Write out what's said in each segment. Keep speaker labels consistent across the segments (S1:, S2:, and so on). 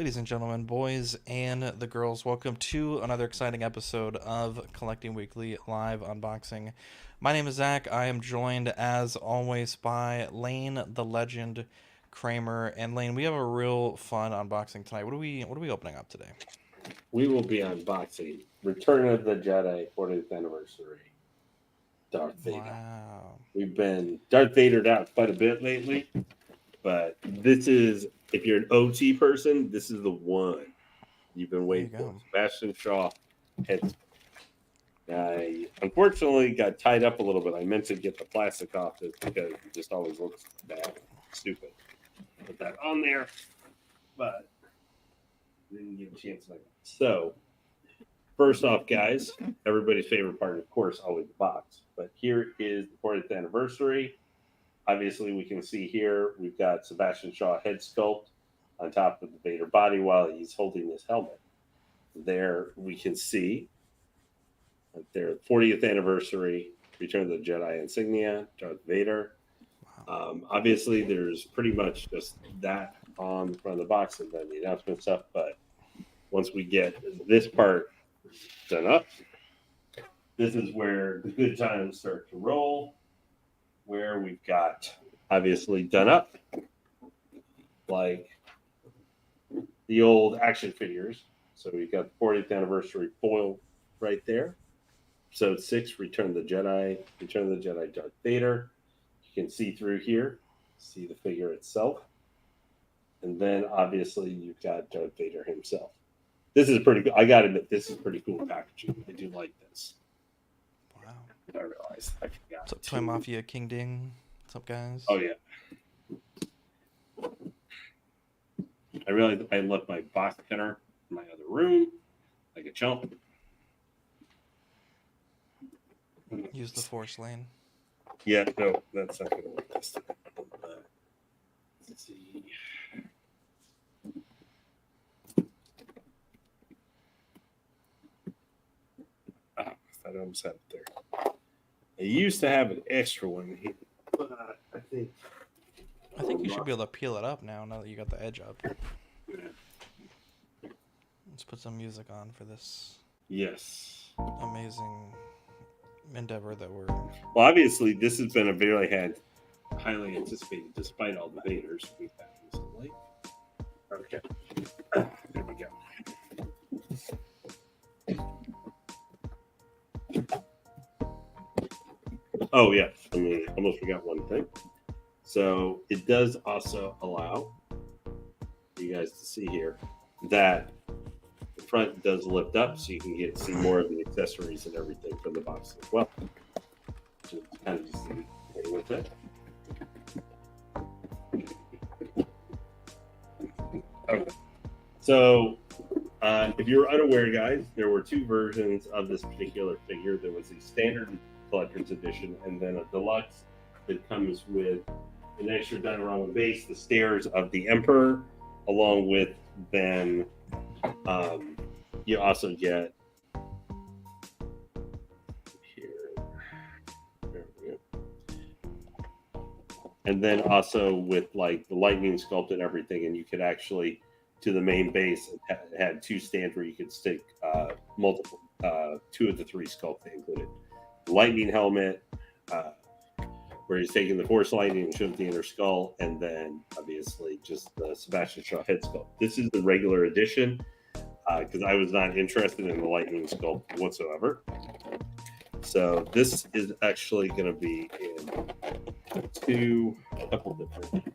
S1: Ladies and gentlemen, boys and the girls, welcome to another exciting episode of Collecting Weekly Live Unboxing. My name is Zach. I am joined, as always, by Lane, the legend, Kramer, and Lane. We have a real fun unboxing tonight. What are we opening up today?
S2: We will be unboxing Return of the Jedi 40th Anniversary Darth Vader.
S1: Wow.
S2: We've been Darth Vadered out quite a bit lately, but this is, if you're an OT person, this is the one you've been waiting for. Sebastian Shaw head. I unfortunately got tied up a little bit. I meant to get the plastic off it because it just always looks bad, stupid. Put that on there, but didn't get a chance. So, first off, guys, everybody's favorite part, of course, always the box. But here is the 40th anniversary. Obviously, we can see here we've got Sebastian Shaw head sculpt on top of the Vader body while he's holding his helmet. There we can see their 40th anniversary Return of the Jedi insignia, Darth Vader. Obviously, there's pretty much just that on the front of the box and then the announcement stuff. But once we get this part done up, this is where the good times start to roll, where we've got obviously done up like the old action figures. So we've got the 40th anniversary foil right there. Episode 6, Return of the Jedi Darth Vader. You can see through here, see the figure itself. And then obviously you've got Darth Vader himself. This is pretty good. I gotta admit, this is pretty cool packaging. I do like this.
S1: Wow.
S2: I realized I forgot.
S1: What's up, Toy Mafia King Ding? What's up, guys?
S2: Oh, yeah. I realized I left my box cutter in my other room, like a chump.
S1: Use the Force, Lane.
S2: Yeah, no, that's not going to work this time. Let's see. I almost had it there. I used to have an extra one here, but I think
S1: you should be able to peel it up now that you got the edge up.
S2: Yeah.
S1: Let's put some music on for this.
S2: Yes.
S1: Amazing endeavor that we're...
S2: Well, obviously, this has been a very highly anticipated, despite all the Vaders we've had recently. Okay. There we go. Oh, yeah. I mean, almost forgot one thing. So it does also allow you guys to see here that the front does lift up so you can see more of the accessories and everything from the box as well. Just kind of just see with it. Okay. So if you're unaware, guys, there were two versions of this particular figure. There was a standard collector's edition and then a deluxe that comes with an extra diorama base, the stairs of the Emperor, along with then you also get here, there we go. And then also with like the lightning sculpt and everything, and you could actually to the main base it had two stands where you could stick multiple 2 of the 3 sculpt they included. Lightning helmet, where he's taking the Force lightning and shows the inner skull, and then obviously just the Sebastian Shaw head sculpt. This is the regular edition because I was not interested in the lightning sculpt whatsoever. So this is actually going to be in a couple different.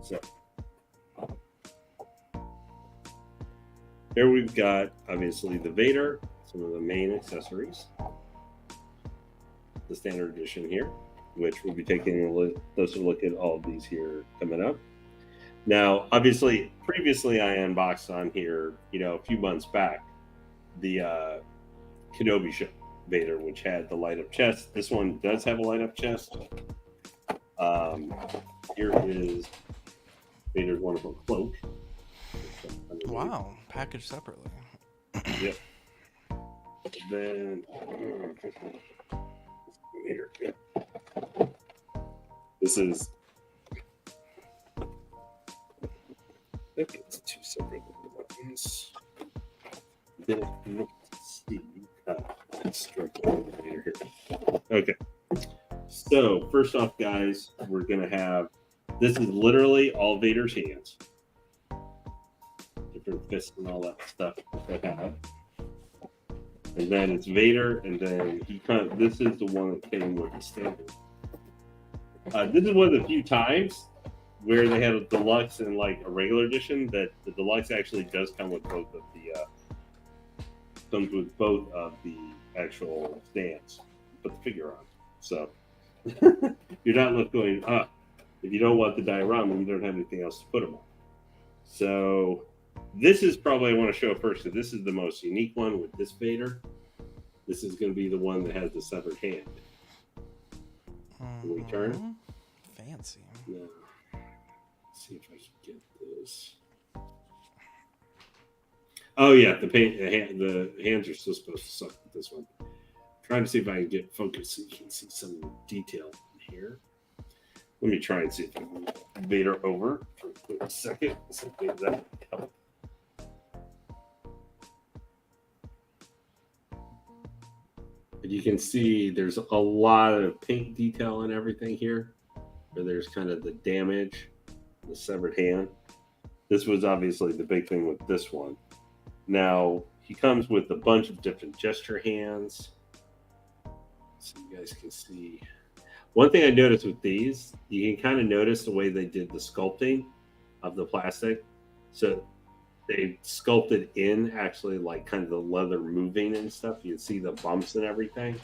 S2: So here we've got obviously the Vader, some of the main accessories. The standard edition here, which we'll be taking a closer look at all of these here coming up. Now, obviously, previously I unboxed on here, a few months back, the Kenobi ship Vader, which had the light up chest. This one does have a light up chest. Here is Vader's wonderful cloak.
S1: Wow, packaged separately.
S2: Yep. Then here, yeah. This is think it's two separate ones. Then let's see. Let's start here. Okay. So first off, guys, we're gonna have. This is literally all Vader's hands, different fists and all that stuff they have. And then it's Vader, and then this is the one that came with the standard. This is one of the few times where they had a deluxe and like a regular edition that the deluxe actually does come with both of the actual stands. Put the figure on. So you're not left going, if you don't want the diorama, you don't have anything else to put them on. So this is probably I want to show first because this is the most unique one with this Vader. This is going to be the one that has the severed hand. Can we turn?
S1: Fancy.
S2: No. Let's see if I can get this. Oh yeah, the hands are still supposed to suck with this one. Trying to see if I can get focus so you can see some detail here. Let me try and see if I can get Vader over for a quick second. So maybe that would help. But you can see there's a lot of paint detail and everything here. Where there's kind of the damage, the severed hand. This was obviously the big thing with this one. Now, he comes with a bunch of different gesture hands. So you guys can see. One thing I noticed with these, you can kind of notice the way they did the sculpting of the plastic. So they sculpted in actually like kind of the leather moving and stuff. You can see the bumps and everything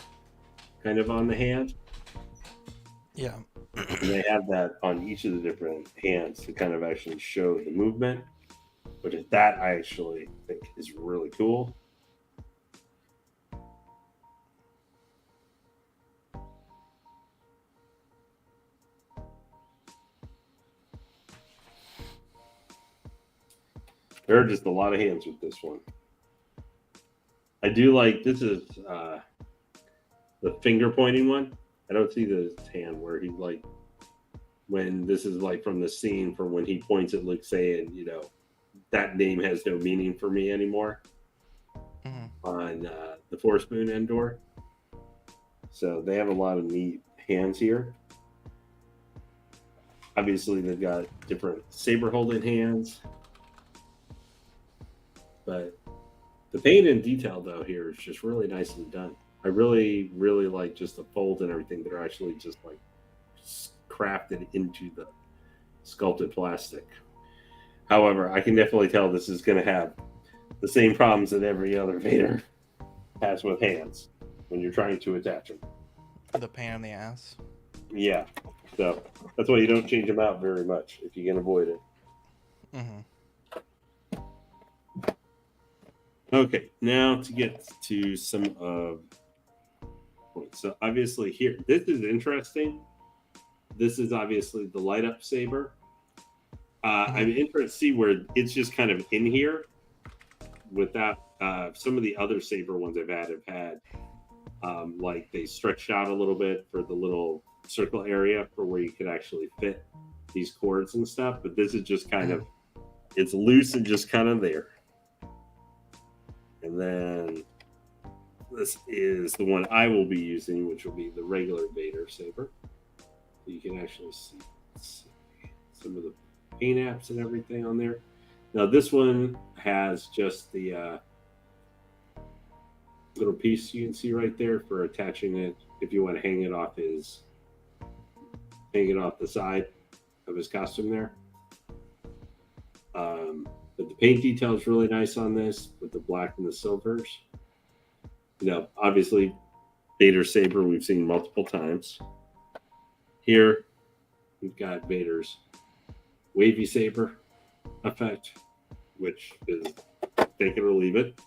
S2: kind of on the hand.
S1: Yeah.
S2: And they have that on each of the different hands to kind of actually show the movement, which is that I actually think is really cool. There are just a lot of hands with this one. I do like, this is the finger pointing one. I don't see the hand where he like, when this is like from the scene for when he points at Luke saying, you know, that name has no meaning for me anymore on the Force Moon Endor. So they have a lot of neat hands here. Obviously, they've got different saber holding hands. But the paint and detail, though, here is just really nicely done. I really, really like just the folds and everything that are actually just like crafted into the sculpted plastic. However, I can definitely tell this is going to have the same problems that every other Vader has with hands when you're trying to attach them.
S1: The pain in the ass.
S2: Yeah. So that's why you don't change them out very much if you can avoid it.
S1: Mm-hmm.
S2: Okay, now to get to some of. So obviously here, this is interesting. This is obviously the light up saber. I'm interested to see where it's just kind of in here without some of the other saber ones I've had like they stretched out a little bit for the little circle area for where you could actually fit these cords and stuff. But this is just kind of, it's loose and just kind of there. And then this is the one I will be using, which will be the regular Vader saber. You can actually see some of the paint apps and everything on there. Now this one has just the little piece you can see right there for attaching it if you want to hang it off the side of his costume there. But the paint detail is really nice on this with the black and the silvers. You know, obviously Vader's saber we've seen multiple times. Here we've got Vader's wavy saber effect, which is take it or leave it.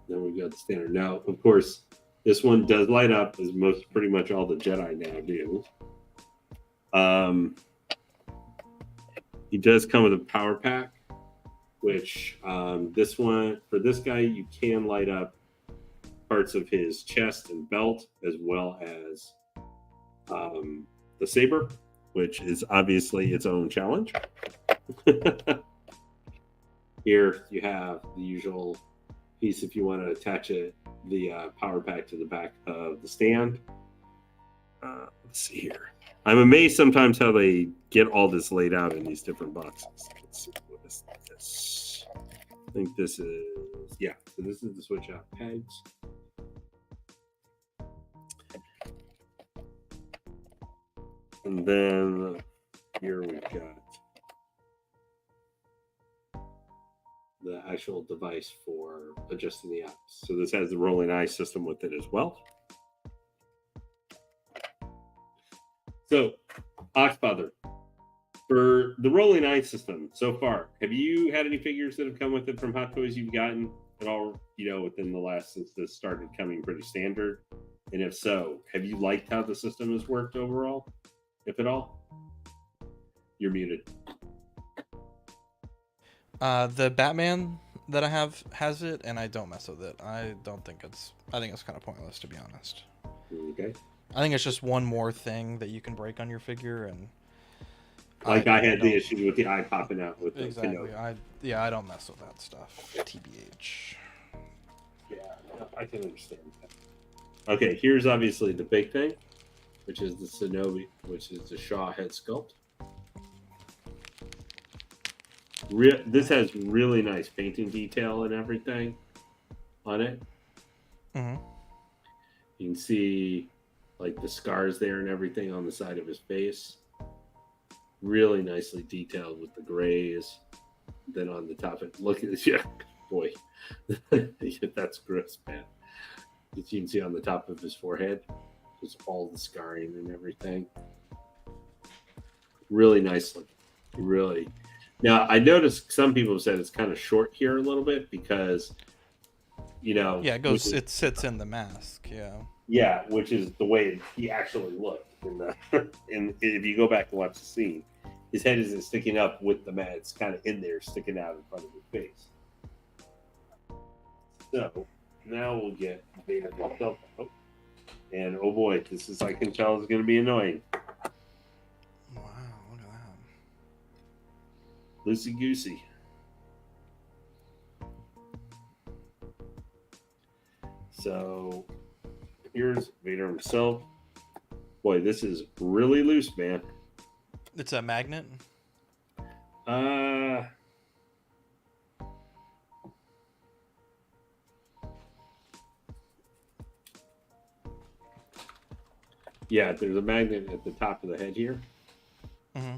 S2: Then we've got the standard. Now, of course, this one does light up, as pretty much all the Jedi now do. He does come with a power pack, which this one, for this guy, you can light up parts of his chest and belt, as well as the saber. which is obviously its own challenge. Here you have the usual piece if you want to attach the power pack to the back of the stand. Let's see here. I'm amazed sometimes how they get all this laid out in these different boxes. Let's see, what is this? I think this is, yeah, so this is the switch out pegs. And then here we've got the actual device for adjusting the apps. So this has the rolling eye system with it as well. So, Oxfather, for the rolling eye system so far, have you had any figures that have come with it from Hot Toys you've gotten at all, within the last, since this started coming pretty standard? And if so, have you liked how the system has worked overall, if at all? You're muted.
S1: The Batman that I have has it, and I don't mess with it. I think it's kind of pointless, to be honest.
S2: Okay.
S1: I think it's just one more thing that you can break on your figure, and
S2: I had the issue with the eye popping out with
S1: exactly. I don't mess with that stuff. TBH.
S2: Yeah, I can understand that. Okay, here's obviously the big thing, which is the Shinobi, which is the Shaw head sculpt. This has really nice painting detail and everything on it.
S1: Mm-hmm.
S2: You can see like the scars there and everything on the side of his face. Really nicely detailed with the grays. Then on the top, look at this. Yeah, boy, that's gross, man. As you can see on the top of his forehead, just all the scarring and everything. Really nicely, really. Now I noticed some people have said it's kind of short here a little bit because,
S1: yeah, it sits in the mask.
S2: Yeah, which is the way he actually looked in the. And if you go back and watch the scene, his head isn't sticking up with the mask; it's kind of in there, sticking out in front of his face. So now we'll get Vader himself out, and oh boy, this is, I can tell, is going to be annoying.
S1: Wow, look at that.
S2: Loosey goosey. So here's Vader himself. Boy, this is really loose, man.
S1: It's a magnet?
S2: Yeah, there's a magnet at the top of the head here.
S1: Mm-hmm.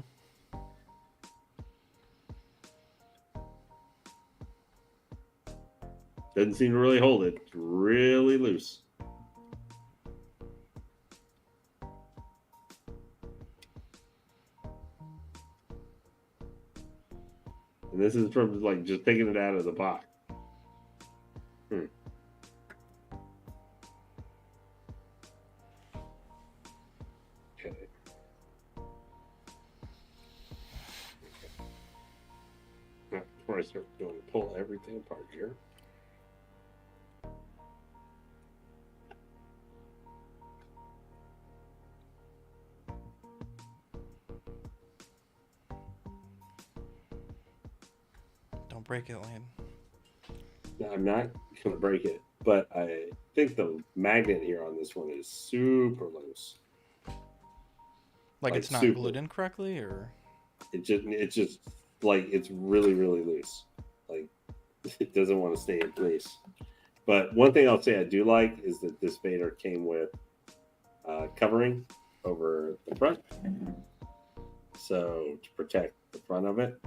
S2: Doesn't seem to really hold it. It's really loose. And this is from like just taking it out of the box. Okay. Now, before I start pull everything apart here.
S1: Don't break it, Lane.
S2: No, I'm not going to break it, but I think the magnet here on this one is super loose.
S1: Like it's not glued in correctly, or
S2: it's just like it's really, really loose. Like it doesn't want to stay in place. But one thing I'll say I do like is that this Vader came with covering over the front, so to protect the front of it.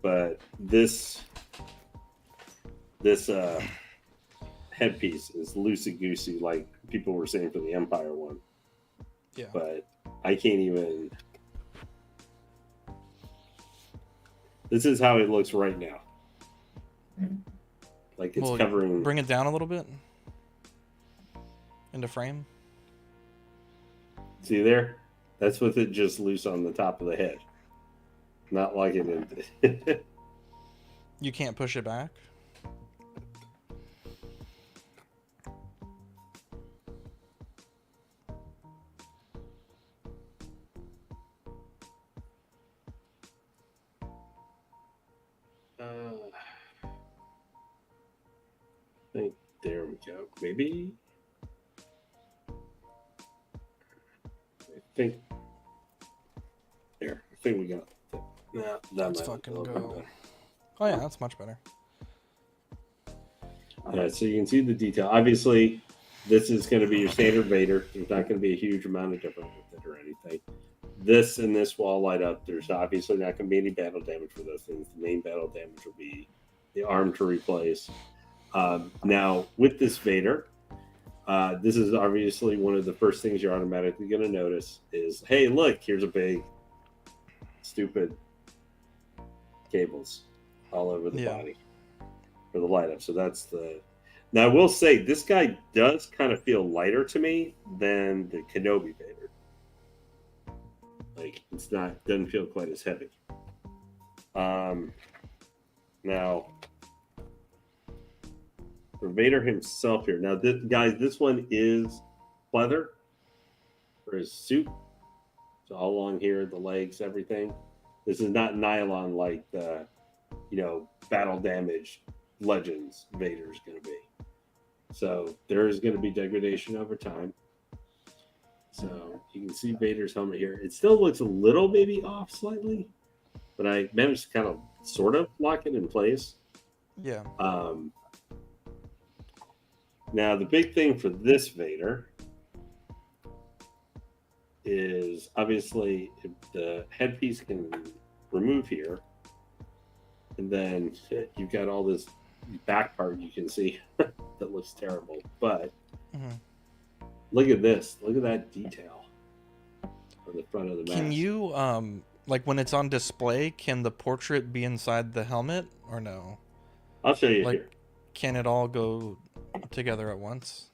S2: But this headpiece is loosey goosey, like people were saying for the Empire one.
S1: Yeah.
S2: But I can't even. This is how it looks right now. Like it's covering.
S1: Bring it down a little bit into frame.
S2: See there? That's with it just loose on the top of the head. Not like it in.
S1: You can't push it back?
S2: think there we go. Maybe. I think there. I think we got. No,
S1: Let's fucking go. Oh yeah, that's much better.
S2: So you can see the detail. Obviously, this is going to be your standard Vader. There's not going to be a huge amount of difference with it or anything. This and this wall light up. There's obviously not going to be any battle damage for those things. The main battle damage will be the arm to replace. Now, with this Vader, this is obviously one of the first things you're automatically going to notice is, hey, look, here's a big, stupid cables all over the body for the light up. So that's the. Now, I will say this guy does kind of feel lighter to me than the Kenobi Vader. Like, doesn't feel quite as heavy. Now, for Vader himself here. Now, this one is leather for his suit. So all along here, the legs, everything. This is not nylon like the, battle damage Legends Vader is going to be. So there is going to be degradation over time. So you can see Vader's helmet here. It still looks a little maybe off slightly, but I managed to kind of sort of lock it in place.
S1: Yeah.
S2: Now the big thing for this Vader is obviously if the headpiece can remove here, and then you've got all this back part you can see that looks terrible, but look at this. Look at that detail on the front of the mask.
S1: Can you, like when it's on display, can the portrait be inside the helmet or no?
S2: I'll show you here.
S1: Can it all go together at once?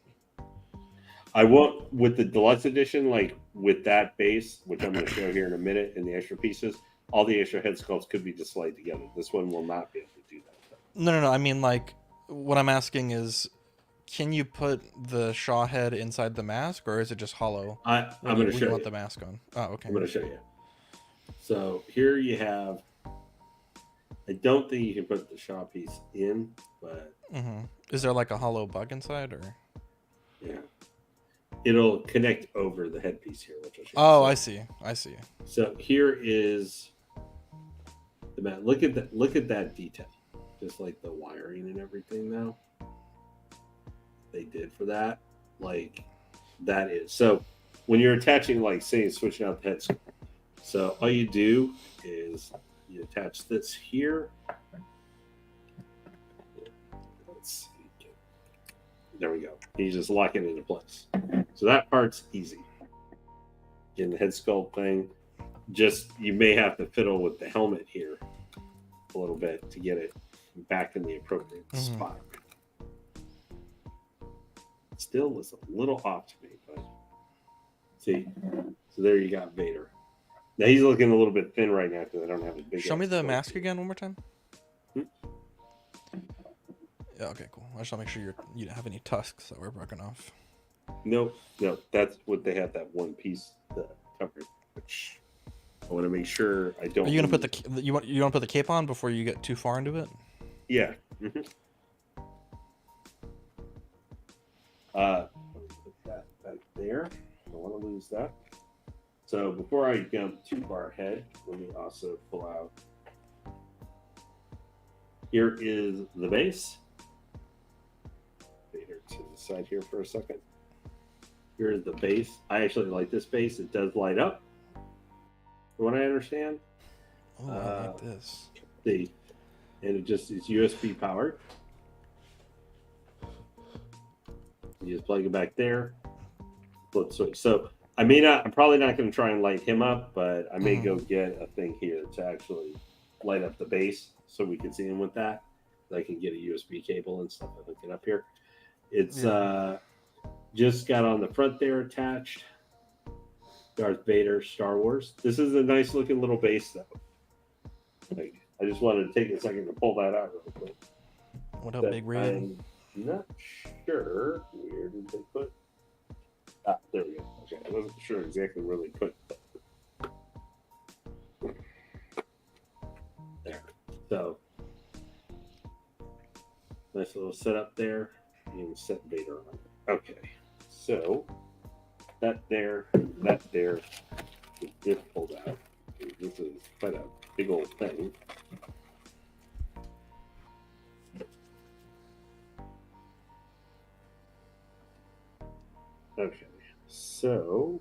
S2: I won't, with the deluxe edition, like with that base, which I'm going to show here in a minute, and the extra pieces, all the extra head sculpts could be displayed together. This one will not be able to do that.
S1: No. I mean, like, what I'm asking is, can you put the Shaw head inside the mask, or is it just hollow?
S2: I'm going to show you.
S1: Want the mask on? Oh, okay.
S2: I'm going to show you. So here you have. I don't think you can put the Shaw piece in, but.
S1: Is there like a hollow bug inside, or?
S2: Yeah. It'll connect over the headpiece here, which I'll show you.
S1: Oh, I see.
S2: So here is the mat. Look at that detail. Just like the wiring and everything now. They did for that. Like that is. So when you're attaching, like say switching out the head sculpt. So all you do is you attach this here. Let's see. There we go. You just lock it into place. So that part's easy. In the head sculpt thing, just you may have to fiddle with the helmet here a little bit to get it back in the appropriate spot. Still was a little off to me, but see. So there you got Vader. Now he's looking a little bit thin right now because I don't have a big.
S1: Show me the mask again one more time. Yeah, okay, cool. I just want to make sure you don't have any tusks that were broken off.
S2: No, that's what they have, that one piece covered, which I want to make sure I don't.
S1: Are you gonna put you want to put the cape on before you get too far into it?
S2: Yeah. Put that back there. I don't want to lose that. So before I jump too far ahead, let me also pull out. Here is the base. Vader to the side here for a second. Here's the base. I actually like this base. It does light up, from what I understand.
S1: Oh, I like this.
S2: See, and it's USB powered. You just plug it back there. Flip switch. So I'm probably not going to try and light him up, but I may go get a thing here to actually light up the base so we can see him with that. I can get a USB cable and stuff and hook it up here. It's just got on the front there attached. Darth Vader, Star Wars. This is a nice looking little base though. Like, I just wanted to take a second to pull that out real quick.
S1: What up, Big Red?
S2: I'm not sure where did they put. There we go. Okay, I wasn't sure exactly where they put that. There. So nice little setup there. and set Vader on. Okay, so that there, is pulled out. This is quite a big old thing. Okay, so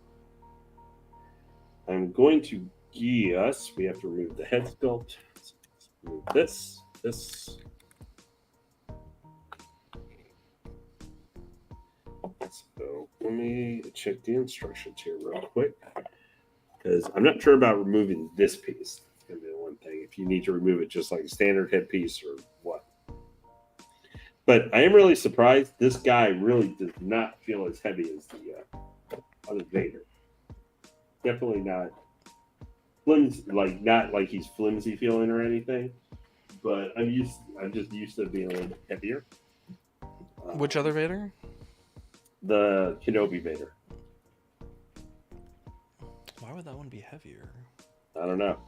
S2: I'm going to guess we have to remove the head sculpt. So remove this. So let me check the instructions here real quick, because I'm not sure about removing this piece. It's going to be the one thing. If you need to remove it just like a standard headpiece or what. But I am really surprised. This guy really does not feel as heavy as the other Vader. Definitely not flimsy, not like he's flimsy feeling or anything. But I'm just used to it being a little bit heavier.
S1: Which other Vader?
S2: The Kenobi Vader.
S1: Why would that one be heavier?
S2: I don't know.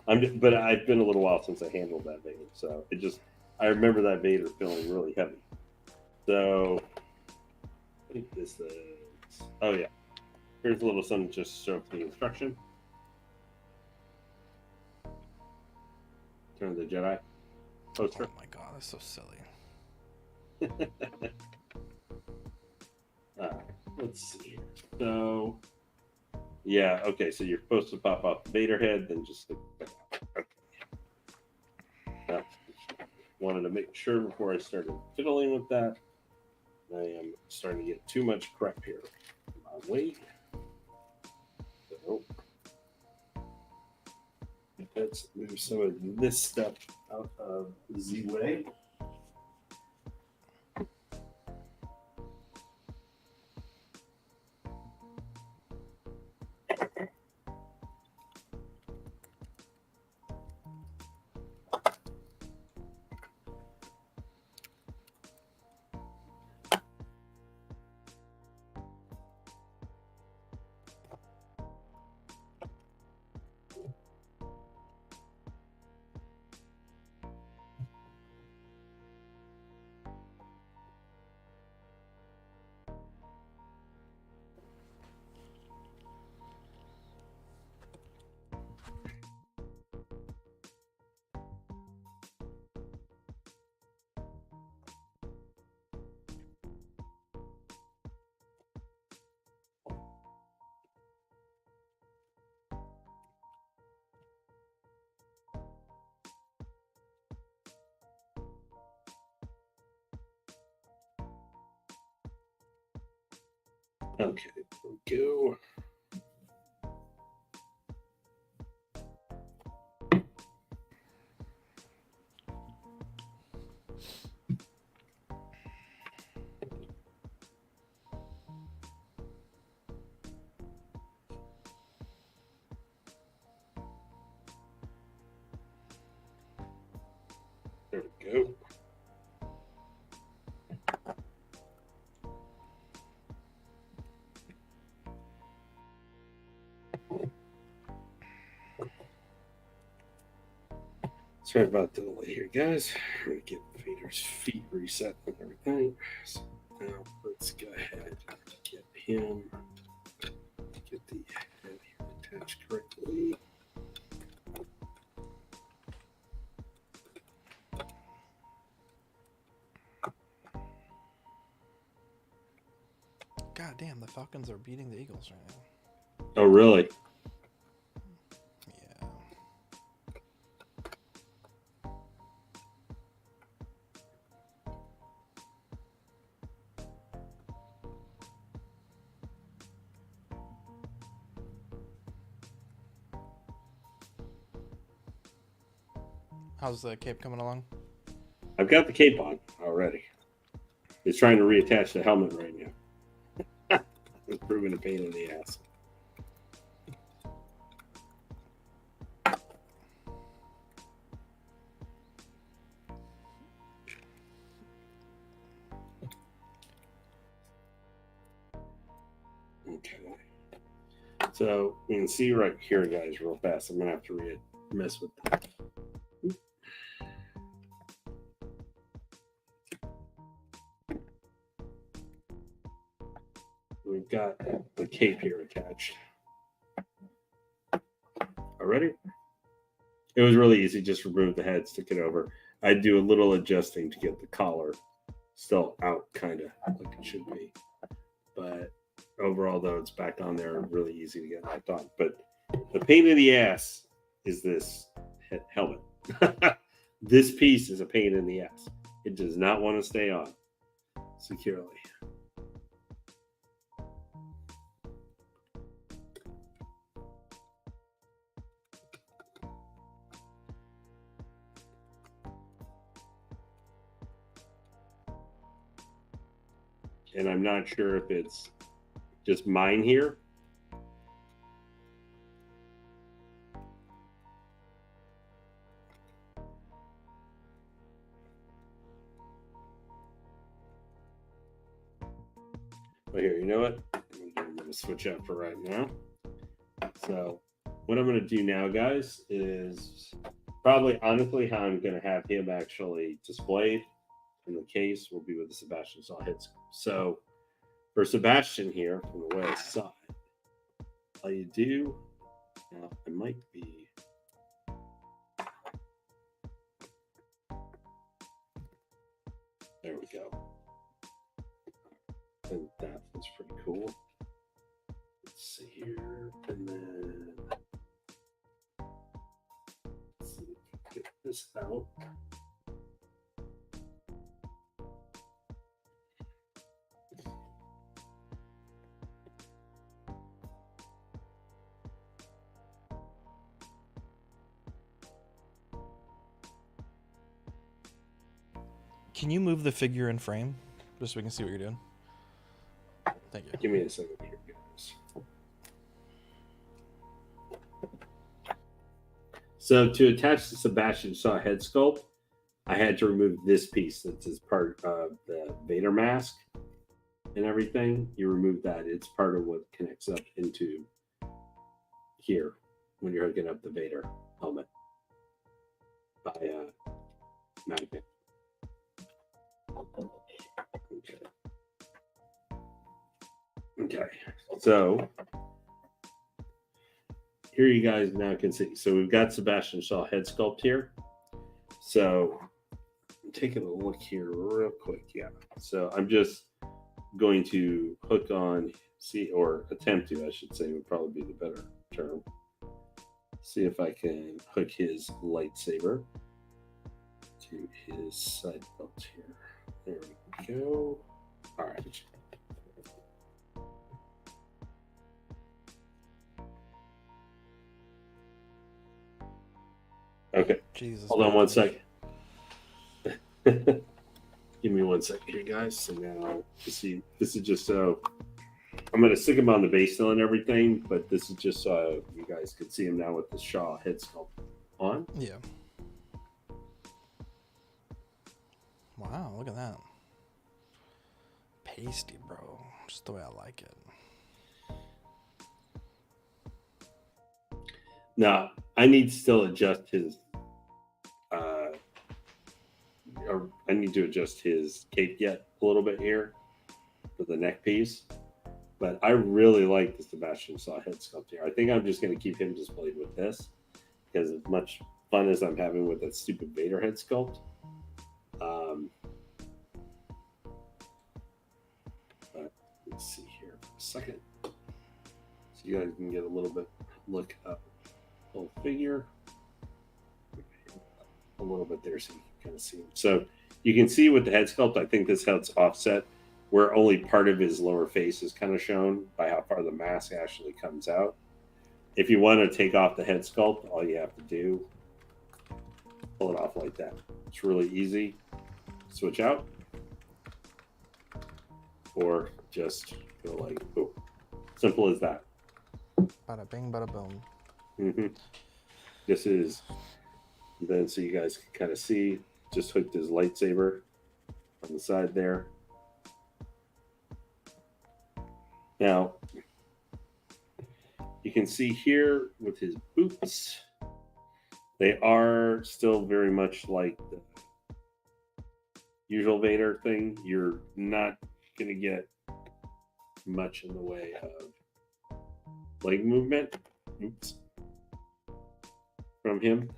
S2: But I've been a little while since I handled that Vader, so I remember that Vader feeling really heavy. So I think this is. Oh yeah, here's a little something just to show the instruction. Turn the Jedi poster.
S1: Oh my god, that's so silly.
S2: Let's see here. So, yeah, okay. So you're supposed to pop off the Vader head, then just stick it back. Okay. Wanted to make sure before I started fiddling with that. I am starting to get too much crap here. Wait. So, let's move some of this stuff out of the Z-Way. Okay, there we go. There we go. Sorry about the delay here, guys. I'm going to get Vader's feet reset and everything. So now let's go ahead and get him, get the head attached correctly.
S1: God damn, the Falcons are beating the Eagles right now.
S2: Oh, really?
S1: Yeah. How's the cape coming along?
S2: I've got the cape on already. It's trying to reattach the helmet right now. It's proving a pain in the ass. Okay. So you can see right here, guys, real fast. I'm gonna have to mess with that. we've got the cape here attached. Already? It was really easy. Just remove the head, stick it over. I do a little adjusting to get the collar still out, kind of like it should be. But overall, though, it's back on there. Really easy to get locked on. But the pain in the ass is this helmet. This piece is a pain in the ass. It does not want to stay on securely. And I'm not sure if it's just mine here. But here, you know what? I'm going to switch up for right now. So what I'm going to do now, guys, is probably honestly how I'm going to have him actually displayed in the case will be with the Sebastian Saw head sculpt. So for Sebastian here, from the way I saw it, all you do, now it might be, there we go. And that was pretty cool. Let's see here, and then let's see if we can get this out.
S1: Can you move the figure in frame just so we can see what you're doing? Thank you.
S2: Give me a second here, guys. So to attach the Sebastian Saw head sculpt, I had to remove this piece that's as part of the Vader mask and everything. You remove that. It's part of what connects up into here when you're hooking up the Vader helmet by magnet. Okay, so here you guys now can see. So we've got Sebastian Shaw head sculpt here. So I'm taking a look here real quick. Yeah. So I'm just going to hook on, or attempt to, I should say, would probably be the better term. See if I can hook his lightsaber to his side belt here. There we go. All right. Okay.
S1: Jesus.
S2: Hold on 1 second. Give me 1 second here, guys. So now, you see, this is just so I'm going to stick him on the base still and everything, but this is just so you guys can see him now with the Shaw head sculpt on.
S1: Yeah. Wow, look at that. Pasty, bro. Just the way I like it.
S2: Now, I need to still adjust his or I need to adjust his cape yet a little bit here for the neck piece. But I really like the Sebastian Saw head sculpt here. I think I'm just going to keep him displayed with this because as much fun as I'm having with that stupid Vader head sculpt. But let's see here for a second. So you guys can get a little bit look up whole figure. A little bit there so you can kind of see him. So you can see with the head sculpt, I think this head's offset where only part of his lower face is kind of shown by how far the mask actually comes out. If you want to take off the head sculpt, all you have to do, pull it off like that. It's really easy. Switch out. Or just go like, oh, simple as that.
S1: Bada bing, bada boom.
S2: Mm-hmm. This is, then so you guys can kind of see, just hooked his lightsaber on the side there. Now, you can see here with his boots, they are still very much like the usual Vader thing. You're not going to get much in the way of leg movement. Oops. From him.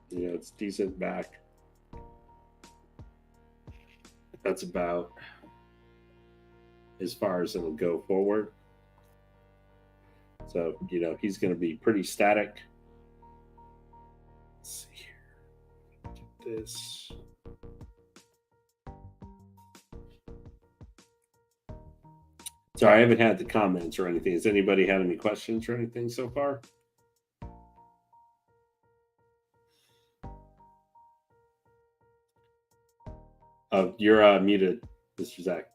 S2: You know, it's decent back. That's about as far as it'll go forward. So, you know, he's going to be pretty static. Let's see here. Get this. Sorry, I haven't had the comments or anything. Has anybody had any questions or anything so far? Oh, you're muted, Mr. Zach.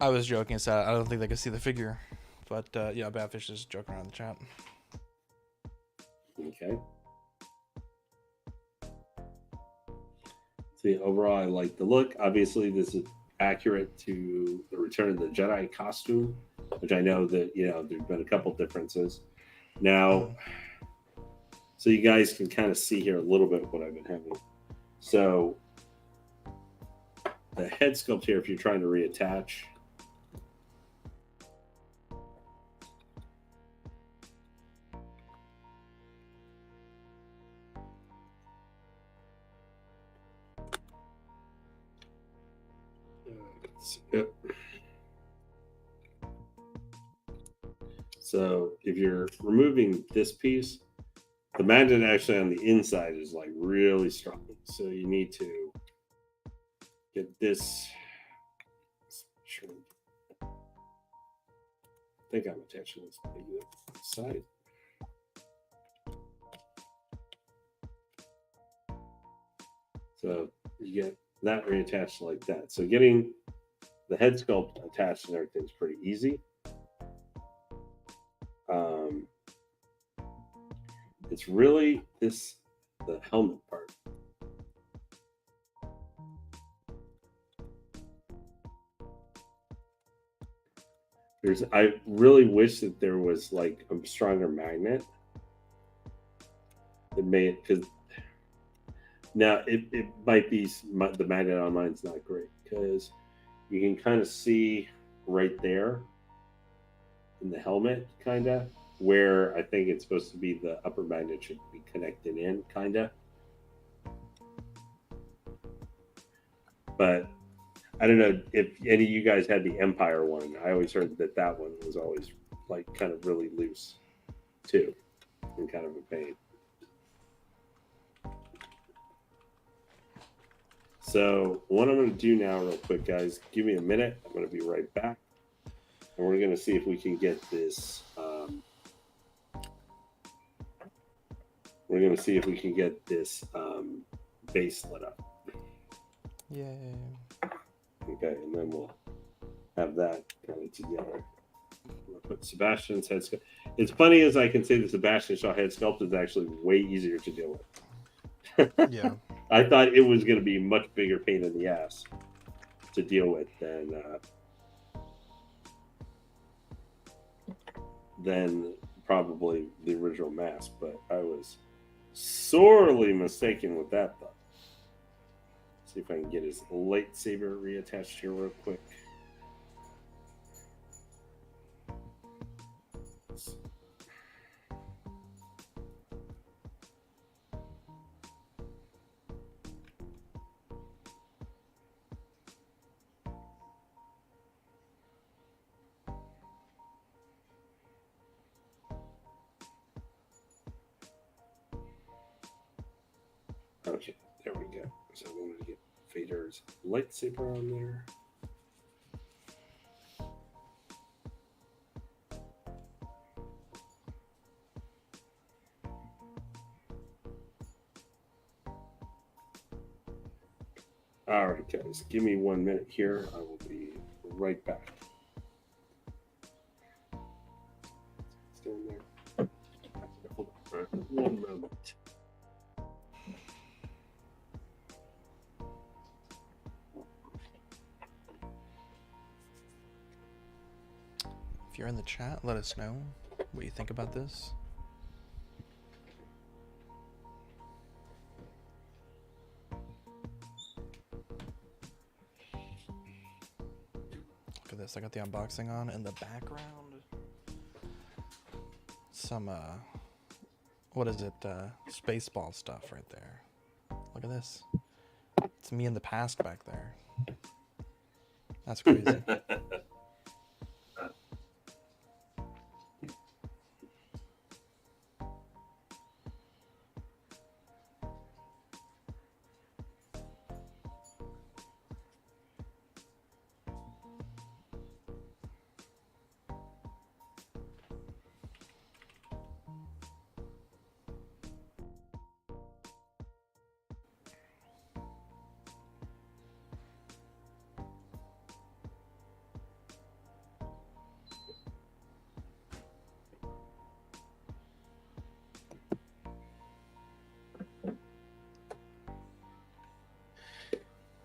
S1: I was joking. So I don't think they can see the figure, but yeah, Badfish is joking around the chat.
S2: Okay. See, overall, I like the look. Obviously, this is accurate to the Return of the Jedi costume, which I know that, you know, there's been a couple differences. Now, so you guys can kind of see here a little bit what I've been having. So the head sculpt here, if you're trying to reattach, yep. So if you're removing this piece, the magnet actually on the inside is like really strong. So you need to get this. I think I'm attaching this maybe to the side. So you get that reattached like that. So getting the head sculpt attached and everything's pretty easy. It's really the helmet part. I really wish that there was like a stronger magnet that made it, because now it might be the magnet on mine's not great, because you can kind of see right there in the helmet, kind of where I think it's supposed to be the upper magnet should be connected in, kind of. But I don't know if any of you guys had the Empire one. I always heard that that one was always like kind of really loose too, and kind of a pain. So what I'm going to do now real quick, guys, give me a minute. I'm going to be right back. And we're going to see if we can get this. We're going to see if we can get this base lit up.
S1: Yay.
S2: Okay, and then we'll have that kind of together. We'll put Sebastian's head sculpt. It's funny as I can say the Sebastian Shaw head sculpt is actually way easier to deal with.
S1: Yeah.
S2: I thought it was going to be a much bigger pain in the ass to deal with than probably the original mask, but I was sorely mistaken with that thought. See if I can get his lightsaber reattached here real quick. Okay, there we go. So I wanted to get Vader's lightsaber on there. All right, guys, give me 1 minute here. I will be right back. Stand there. Hold on. 1 moment.
S1: If you're in the chat, let us know what you think about this. at this. I got the unboxing on in the background. Some what is it? Spaceball stuff right there. Look at this. It's me in the past back there. That's crazy.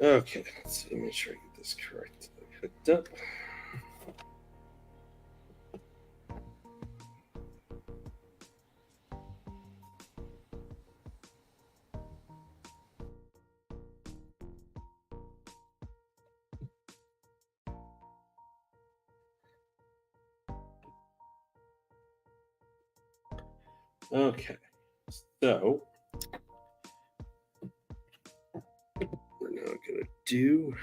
S2: Okay, let's see. Make sure I get this correct. Hooked up. Okay, so we're now gonna do.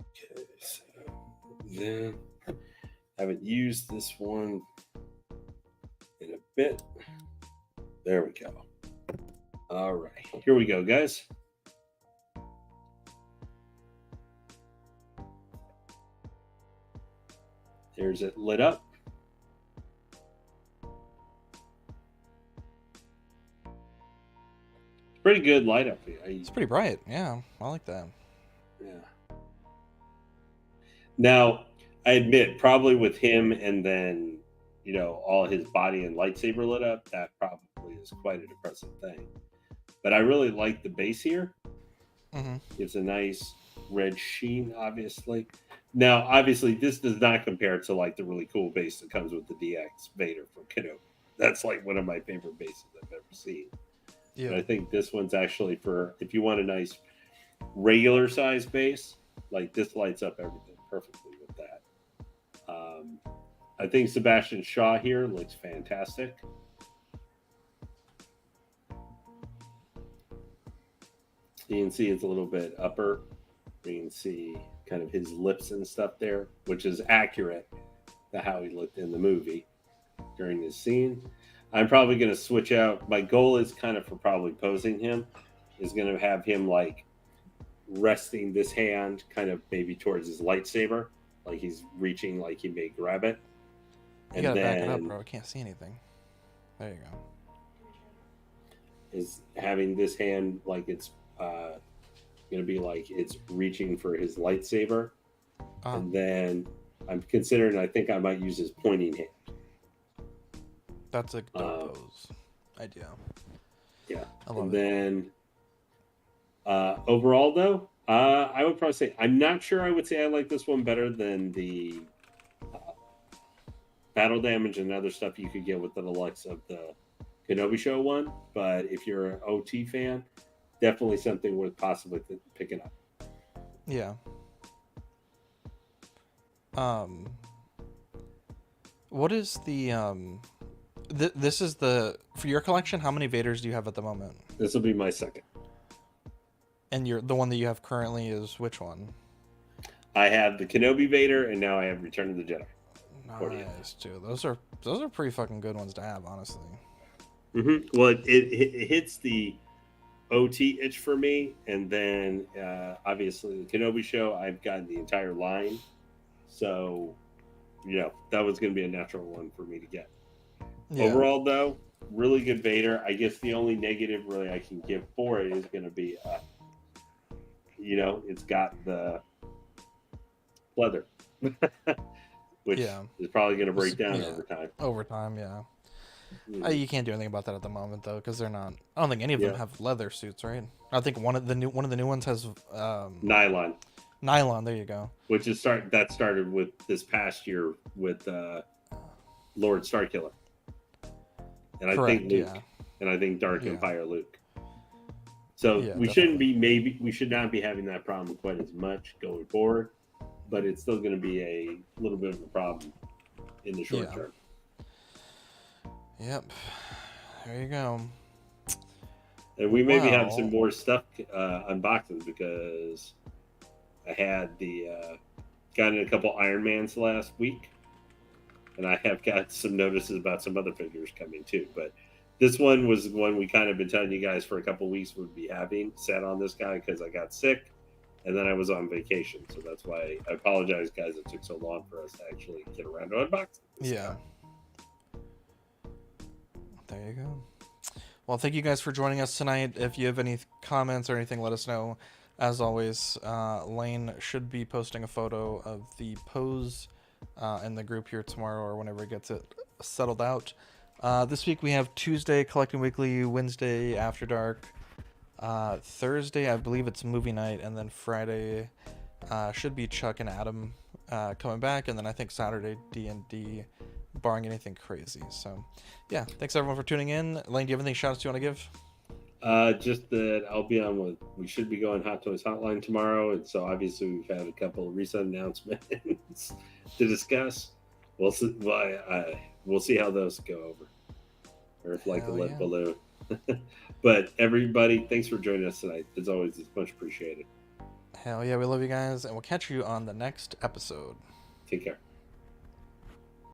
S2: Okay, so then I haven't used this one in a bit. There we go. All right, here we go, guys. There's it lit up. Pretty good light up here.
S1: It's pretty bright. Yeah, I like that.
S2: Yeah. Now, I admit, probably with him and then, all his body and lightsaber lit up, that probably is quite a depressing thing. But I really like the base here.
S1: Mm-hmm.
S2: It's a nice red sheen, obviously. Now, obviously, this does not compare to like the really cool base that comes with the DX Vader from Kenobi. That's like one of my favorite bases I've ever seen. Yeah. But I think this one's actually for if you want a nice regular size base, like this lights up everything perfectly with that. I think Sebastian Shaw here looks fantastic. You can see it's a little bit upper. You can see kind of his lips and stuff there, which is accurate to how he looked in the movie during this scene. I'm probably going to switch out. My goal is kind of for probably posing him is going to have him like resting this hand kind of maybe towards his lightsaber, like he's reaching, like he may grab it.
S1: You gotta back it up, bro. I can't see anything. There you go.
S2: Is having this hand like it's gonna be like it's reaching for his lightsaber, and then I'm considering. I think I might use his pointing hand.
S1: That's a dope pose idea.
S2: Yeah,
S1: I love
S2: and then overall though, I would probably say I'm not sure. I would say I like this one better than the battle damage and other stuff you could get with the deluxe of the Kenobi Show one. But if you're an OT fan, definitely something worth possibly picking up.
S1: Yeah. What is the this is the for your collection? How many Vaders do you have at the moment?
S2: This will be my second.
S1: And the one that you have currently is which one?
S2: I have the Kenobi Vader, and now I have Return of the Jedi.
S1: Nice, too. Those are pretty fucking good ones to have, honestly.
S2: Mm-hmm. Well, it hits the OT itch for me, and then obviously the Kenobi Show, I've gotten the entire line, so that was going to be a natural one for me to get. Yeah. Overall, though, really good Vader. I guess the only negative really I can give for it is going to be, it's got the leather. Which is probably going to break down over time.
S1: Over time, yeah. You can't do anything about that at the moment, though, because they're not. I don't think any of them have leather suits, right? I think one of the new ones has
S2: nylon.
S1: Nylon, there you go.
S2: Which is started with this past year with Lord Starkiller, and I think Luke and I think Dark
S1: Yeah.
S2: Empire Luke. So
S1: Yeah,
S2: we
S1: definitely.
S2: we should not be having that problem quite as much going forward, but it's still going to be a little bit of a problem in the short
S1: Yeah.
S2: term.
S1: Yep. There you go.
S2: And we maybe have some
S1: Well,
S2: more stuff unboxing because I had got in a couple Iron Mans last week, and I have got some notices about some other figures coming too. But this one was one we kind of been telling you guys for a couple weeks would be having set on this guy because I got sick, and then I was on vacation. So that's why I apologize, guys. It took so long for us to actually get around to unboxing this
S1: yeah.
S2: guy.
S1: There you go. Well, thank you guys for joining us tonight. If you have any comments or anything, let us know. As always, Lane should be posting a photo of the pose in the group here tomorrow or whenever he gets it settled out. This week we have Tuesday Collecting Weekly, Wednesday After Dark, Thursday I believe it's movie night, and then Friday should be Chuck and Adam coming back, and then I think Saturday D&D, barring anything crazy. So yeah, thanks everyone for tuning in. Lane, do you have anything shout outs you want to give?
S2: Just that I'll be on with. We should be going Hot Toys Hotline tomorrow, and so obviously we've had a couple of recent announcements to discuss. We'll see. We'll see how those go over. Earth like a lead balloon. But everybody, thanks for joining us tonight. As always, it's much appreciated.
S1: Hell yeah, we love you guys, and we'll catch you on the next episode.
S2: Take care.